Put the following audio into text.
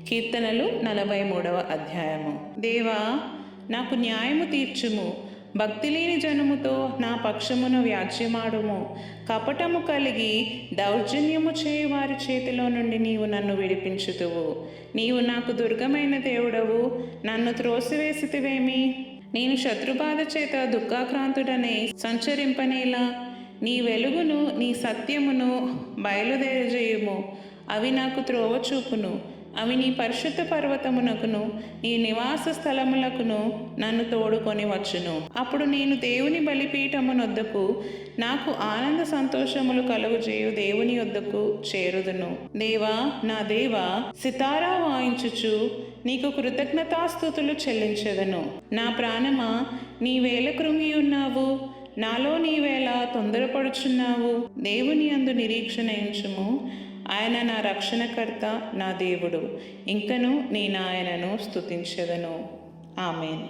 కీర్తనలు 43వ అధ్యాయము. దేవా, నాకు న్యాయము తీర్చుము, భక్తి లేని జనముతో నా పక్షమును వ్యాజ్యమాడుము. కపటము కలిగి దౌర్జన్యము చేయు వారి చేతిలో నుండి నీవు నన్ను విడిపించుతువు. నీవు నాకు దుర్గమైన దేవుడవు, నన్ను త్రోసివేసితివేమి? నేను శత్రుబాధ చేత దుఃఖాక్రాంతుడనే సంచరింపనేలా నీ వెలుగును నీ సత్యమును బయలుదేరజేయుము. అవి నాకు త్రోవ చూపును. అవి నీ పరిశుద్ధ పర్వతమునకును నీ నివాస స్థలములకును నన్ను తోడుకొని వచ్చును. అప్పుడు నేను దేవుని బలిపీఠమునొద్దకు, నాకు ఆనంద సంతోషములు కలుగుచేయు దేవుని యొద్దకు చేరుదును. దేవా, నా దేవా, సితారా వాయించుచు నీకు కృతజ్ఞతాస్తుతులు చెల్లించెదను. నా ప్రాణమా, నీవేళ కృంగి ఉన్నావు? నాలో నీవేళ తొందరపడుచున్నావు? దేవుని యందు నిరీక్షణ ఉంచుము. ఆయన నా రక్షణకర్త, నా దేవుడు. ఇంకను నేను ఆయనను స్తుతించెదను. ఆమేన్.